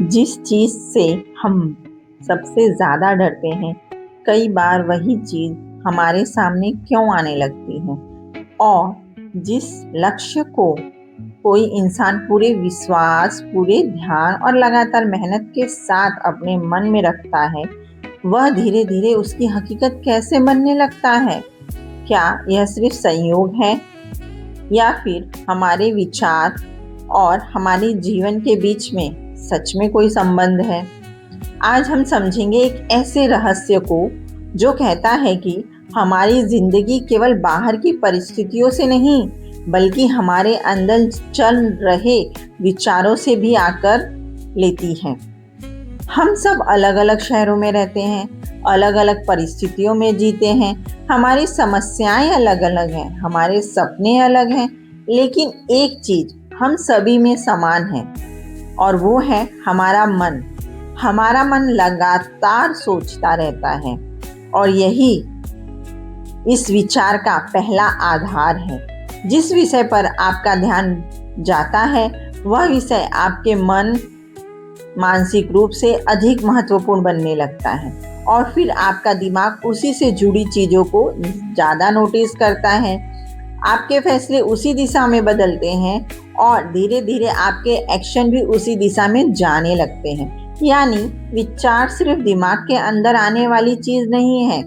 जिस चीज़ से हम सबसे ज़्यादा डरते हैं, कई बार वही चीज़ हमारे सामने क्यों आने लगती है और जिस लक्ष्य को कोई इंसान पूरे विश्वास, पूरे ध्यान और लगातार मेहनत के साथ अपने मन में रखता है, वह धीरे-धीरे उसकी हकीकत कैसे बनने लगता है? क्या यह सिर्फ संयोग है या फिर हमारे विचार और हमारे जीवन के बीच में सच में कोई संबंध है? आज हम समझेंगे एक ऐसे रहस्य को जो कहता है कि हमारी जिंदगी केवल बाहर की परिस्थितियों से नहीं, बल्कि हमारे अंदर चल रहे विचारों से भी आकर लेती है। हम सब अलग-अलग शहरों में रहते हैं, अलग-अलग परिस्थितियों में जीते हैं, हमारी समस्याएं अलग-अलग हैं, हमारे सपने अलग हैं, लेकिन एक चीज हम सभी में समान है और वो है हमारा मन। हमारा मन लगातार सोचता रहता है और यही इस विचार का पहला आधार है। जिस विषय पर आपका ध्यान जाता है, वह विषय आपके मन मानसिक रूप से अधिक महत्वपूर्ण बनने लगता है और फिर आपका दिमाग उसी से जुड़ी चीजों को ज्यादा नोटिस करता है। आपके फैसले उसी दिशा में बदलते हैं और धीरे धीरे आपके एक्शन भी उसी दिशा में जाने लगते हैं। यानी विचार सिर्फ दिमाग के अंदर आने वाली चीज नहीं है।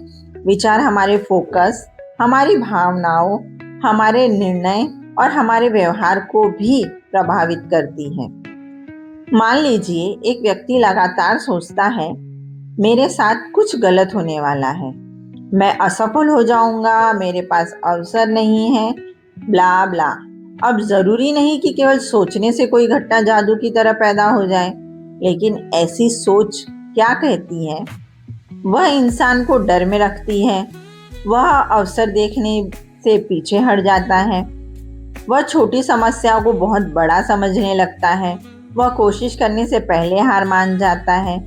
विचार हमारे फोकस, हमारी भावनाओं, हमारे निर्णय और हमारे व्यवहार को भी प्रभावित करती है। मान लीजिए एक व्यक्ति लगातार सोचता है, मेरे साथ कुछ गलत होने वाला है, मैं असफल हो जाऊंगा, मेरे पास अवसर नहीं है, ब्ला ब्ला। अब जरूरी नहीं कि केवल सोचने से कोई घटना जादू की तरह पैदा हो जाए, लेकिन ऐसी सोच क्या कहती है? वह इंसान को डर में रखती है, वह अवसर देखने से पीछे हट जाता है, वह छोटी समस्याओं को बहुत बड़ा समझने लगता है, वह कोशिश करने से पहले हार मान जाता है।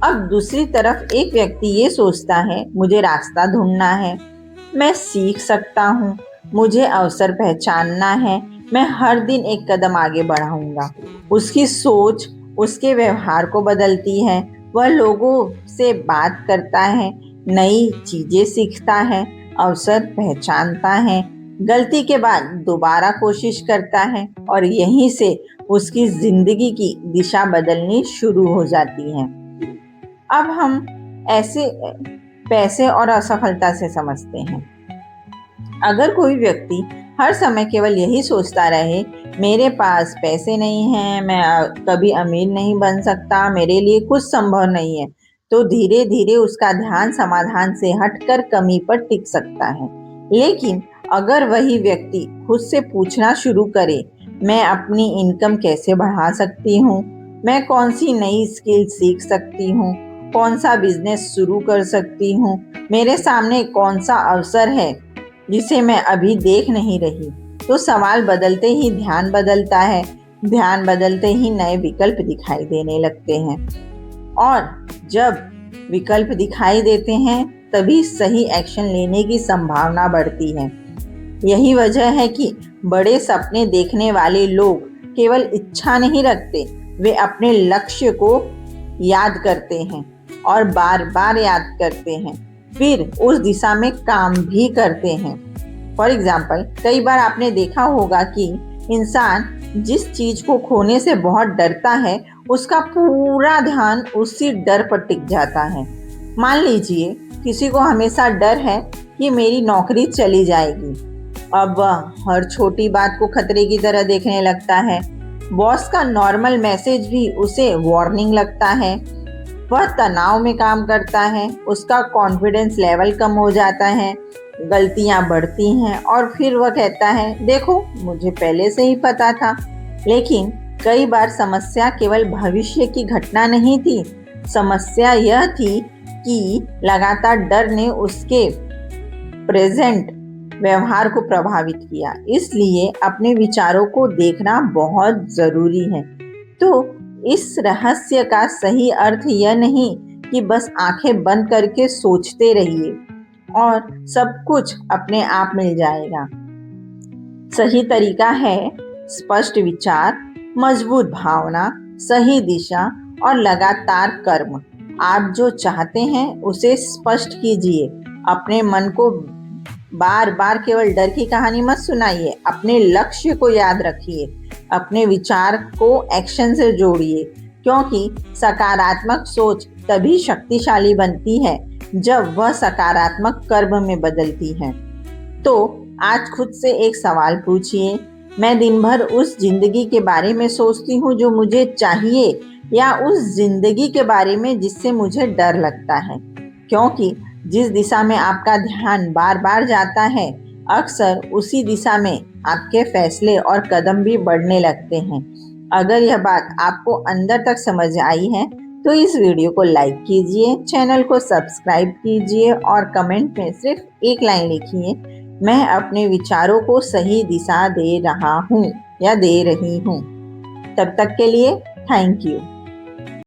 अब दूसरी तरफ एक व्यक्ति ये सोचता है, मुझे रास्ता ढूंढना है, मैं सीख सकता हूँ, मुझे अवसर पहचानना है, मैं हर दिन एक कदम आगे बढ़ाऊंगा। उसकी सोच उसके व्यवहार को बदलती है, वह लोगों से बात करता है, नई चीजें सीखता है, अवसर पहचानता है, गलती के बाद दोबारा कोशिश करता है और यहीं से उसकी जिंदगी की दिशा बदलनी शुरू हो जाती है। अब हम ऐसे पैसे और असफलता से समझते हैं। अगर कोई व्यक्ति हर समय केवल यही सोचता रहे, मेरे पास पैसे नहीं हैं, मैं कभी अमीर नहीं बन सकता, मेरे लिए कुछ संभव नहीं है, तो धीरे धीरे उसका ध्यान समाधान से हटकर कमी पर टिक सकता है। लेकिन अगर वही व्यक्ति खुद से पूछना शुरू करे, मैं अपनी इनकम कैसे बढ़ा सकती हूँ, मैं कौन सी नई स्किल सीख सकती हूँ, कौन सा बिजनेस शुरू कर सकती हूँ, मेरे सामने कौन सा अवसर है जिसे मैं अभी देख नहीं रही, तो सवाल बदलते ही ध्यान बदलता है, ध्यान बदलते ही नए विकल्प दिखाई देने लगते हैं और जब विकल्प दिखाई देते हैं तभी सही एक्शन लेने की संभावना बढ़ती है। यही वजह है कि बड़े सपने देखने वाले लोग केवल इच्छा नहीं रखते, वे अपने लक्ष्य को याद करते हैं और बार बार याद करते हैं, फिर उस दिशा में काम भी करते हैं। फॉर एग्जाम्पल, कई बार आपने देखा होगा कि इंसान जिस चीज को खोने से बहुत डरता है, उसका पूरा ध्यान उसी डर पर टिक जाता है। मान लीजिए किसी को हमेशा डर है कि मेरी नौकरी चली जाएगी, अब वह हर छोटी बात को खतरे की तरह देखने लगता है। बॉस का नॉर्मल मैसेज भी उसे वार्निंग लगता है। वह तनाव में काम करता है, उसका कॉन्फिडेंस लेवल कम हो जाता है, गलतियां बढ़ती हैं और फिर वह कहता है, देखो मुझे पहले से ही पता था। लेकिन कई बार समस्या केवल भविष्य की घटना नहीं थी, समस्या यह थी कि लगातार डर ने उसके प्रेजेंट व्यवहार को प्रभावित किया। इसलिए अपने विचारों को देखना बहुत जरूरी है। तो इस रहस्य का सही अर्थ यह नहीं कि बस आंखें बंद करके सोचते रहिए और सब कुछ अपने आप मिल जाएगा। सही तरीका है स्पष्ट विचार, मजबूत भावना, सही दिशा और लगातार कर्म। आप जो चाहते हैं उसे स्पष्ट कीजिए। अपने मन को बार बार केवल डर की कहानी मत सुनाइए। अपने लक्ष्य को याद रखिए। अपने विचार को एक्शन से जोड़िए, क्योंकि सकारात्मक सोच तभी शक्तिशाली बनती है जब वह सकारात्मक कर्म में बदलती है। तो आज खुद से एक सवाल पूछिए, मैं दिन भर उस जिंदगी के बारे में सोचती हूँ जो मुझे चाहिए, या उस जिंदगी के बारे में जिससे मुझे डर लगता है? क्योंकि जिस दिशा में आपका ध्यान बार बार जाता है, अक्सर उसी दिशा में आपके फैसले और कदम भी बढ़ने लगते हैं। अगर यह बात आपको अंदर तक समझ आई है तो इस वीडियो को लाइक कीजिए, चैनल को सब्सक्राइब कीजिए और कमेंट में सिर्फ एक लाइन लिखिए, मैं अपने विचारों को सही दिशा दे रहा हूँ या दे रही हूँ। तब तक के लिए थैंक यू।